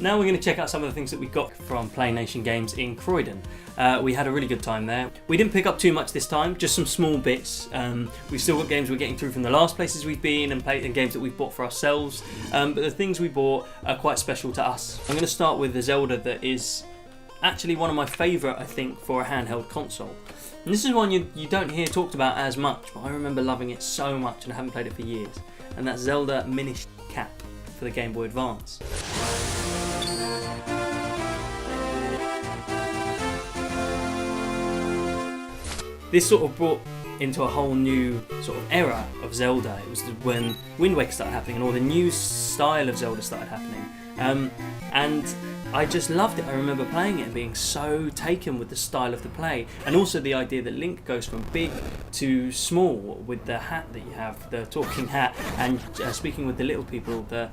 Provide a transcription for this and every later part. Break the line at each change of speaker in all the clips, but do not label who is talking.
Now we're going to check out some of the things that we got from Playnation games in Croydon. We had a really good time there. We didn't pick up too much this time, just some small bits. We've still got games we're getting through from the last places we've been and games that we've bought for ourselves. But the things we bought are quite special to us. I'm going to start with the Zelda that is actually one of my favourite, I think, for a handheld console. And this is one you don't hear talked about as much, but I remember loving it so much and I haven't played it for years. And that's Zelda Minish Cap for the Game Boy Advance. This sort of brought into a whole new sort of era of Zelda. It was when Wind Waker started happening and all the new style of Zelda started happening. And I just loved it. I remember playing it and being so taken with the style of the play, and also the idea that Link goes from big to small with the hat that you have, the talking hat, and speaking with the little people, the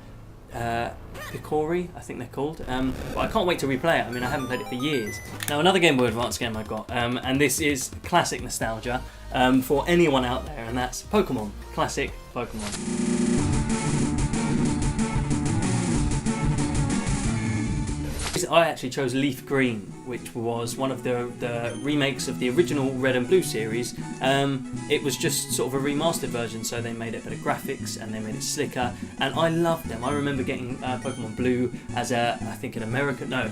Picori, I think they're called. But I can't wait to replay it. I mean, I haven't played it for years. Now, another Game Boy Advance game I got, and this is classic nostalgia for anyone out there, and that's Pokemon. Classic Pokemon. I actually chose Leaf Green, which was one of the remakes of the original Red and Blue series. It was just sort of a remastered version, so they made it better graphics and they made it slicker, and I loved them. I remember getting Pokemon Blue as a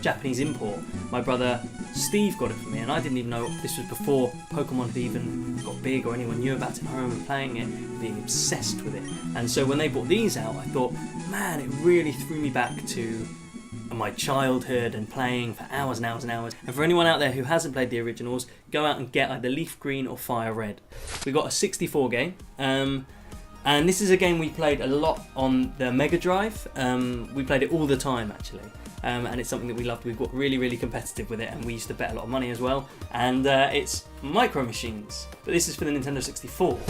Japanese import. My brother Steve got it for me, and I didn't even know this was before Pokemon had even got big or anyone knew about it. I remember playing it, being obsessed with it, and so when they brought these out, I thought, man, it really threw me back to my childhood and playing for hours and hours and hours. And for anyone out there who hasn't played the originals, go out and get either Leaf Green or Fire Red. We got a 64 game, and this is a game we played a lot on the Mega Drive. We played it all the time actually, and it's something that we loved. We've got really, really competitive with it, and we used to bet a lot of money as well. And it's Micro Machines, but this is for the Nintendo 64.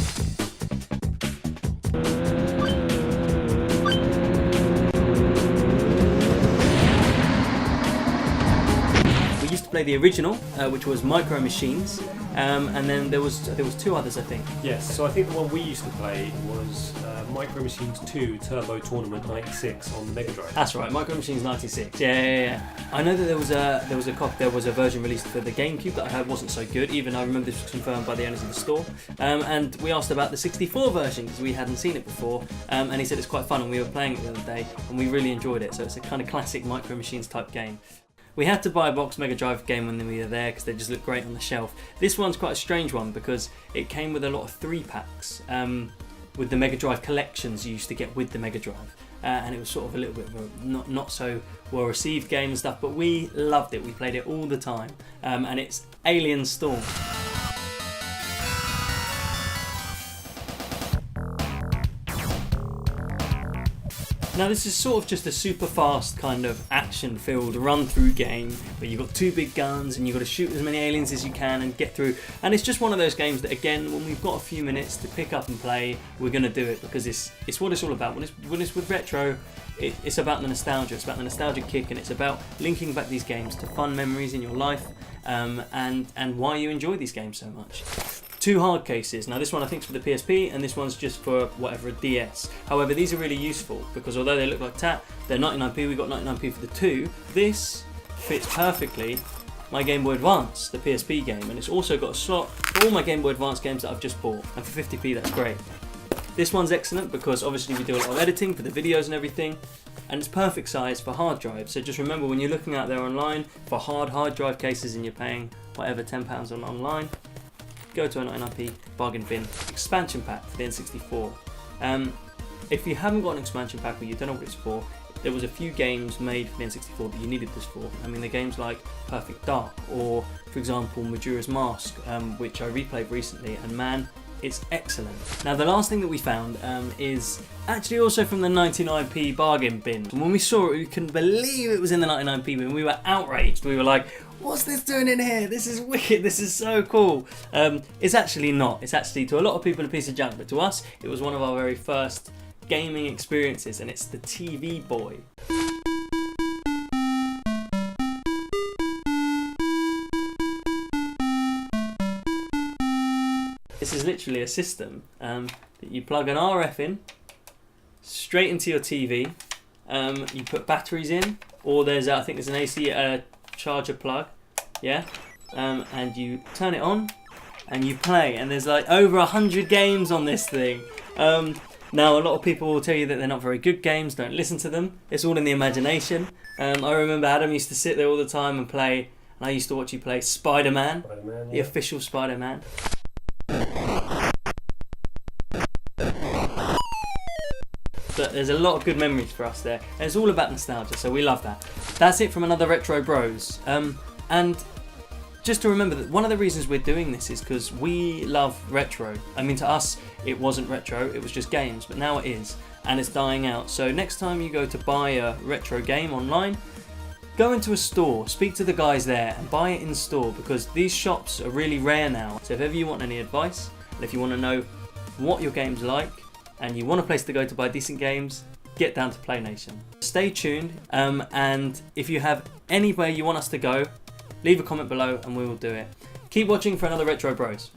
Play the original, which was Micro Machines, and then there was two others, I think.
Yes, so I think the one we used to play was Micro Machines 2 Turbo Tournament 96 on the Mega Drive.
That's right, Micro Machines 96. Yeah. I know that there was a version released for the GameCube that I heard wasn't so good. Even I remember this was confirmed by the owners of the store. And we asked about the 64 version because we hadn't seen it before, and he said it's quite fun, and we were playing it the other day, and we really enjoyed it. So it's a kind of classic Micro Machines type game. We had to buy a box Mega Drive game when we were there because they just look great on the shelf. This one's quite a strange one because it came with a lot of 3-packs with the Mega Drive collections you used to get with the Mega Drive. And it was sort of a little bit of a not so well received game and stuff, but we loved it. We played it all the time. And it's Alien Storm. Now this is sort of just a super fast kind of action-filled run-through game where you've got two big guns and you've got to shoot as many aliens as you can and get through. And it's just one of those games that, again, when we've got a few minutes to pick up and play, we're going to do it because it's what it's all about. When it's with retro, it's about the nostalgia. It's about the nostalgic kick, and it's about linking back these games to fun memories in your life and why you enjoy these games so much. Two hard cases. Now this one I think is for the PSP and this one's just for whatever, a DS. However, these are really useful because although they look like TAT, they're 99p, we got 99p for the two. This fits perfectly my Game Boy Advance, the PSP game, and it's also got a slot for all my Game Boy Advance games that I've just bought, and for 50p that's great. This one's excellent because obviously we do a lot of editing for the videos and everything, and it's perfect size for hard drives. So just remember when you're looking out there online for hard drive cases and you're paying whatever £10 on online, go to a 99p bargain bin. Expansion pack for the N64. If you haven't got an expansion pack or you don't know what it's for, there was a few games made for the N64 that you needed this for. I mean, the games like Perfect Dark or, for example, Majora's Mask, which I replayed recently, and man, it's excellent. Now the last thing that we found is actually also from the 99p bargain bin. And when we saw it, we couldn't believe it was in the 99p bin. We were outraged. We were like, what's this doing in here? This is wicked. This is so cool. It's actually not. It's actually, to a lot of people, a piece of junk, but to us, it was one of our very first gaming experiences, and it's the TV Boy. This is literally a system that you plug an RF in straight into your TV. You put batteries in, or there's I think there's an AC charger plug, yeah, and you turn it on and you play, and there's like over 100 games on this thing. Now a lot of people will tell you that they're not very good games, don't listen to them, it's all in the imagination. I remember Adam used to sit there all the time and play, and I used to watch you play Spider-Man, the official Spider-Man. But there's a lot of good memories for us there, and it's all about nostalgia, so we love that. That's it from another Retro Bros. And just to remember that one of the reasons we're doing this is because we love retro. I mean, to us it wasn't retro, it was just games, but now it is, and it's dying out. So next time you go to buy a retro game online, go into a store, speak to the guys there and buy it in store, because these shops are really rare now. So if ever you want any advice, and if you want to know what your game's like, and you want a place to go to buy decent games, get down to Playnation. Stay tuned, and if you have anywhere you want us to go, leave a comment below and we will do it. Keep watching for another Retro Bros.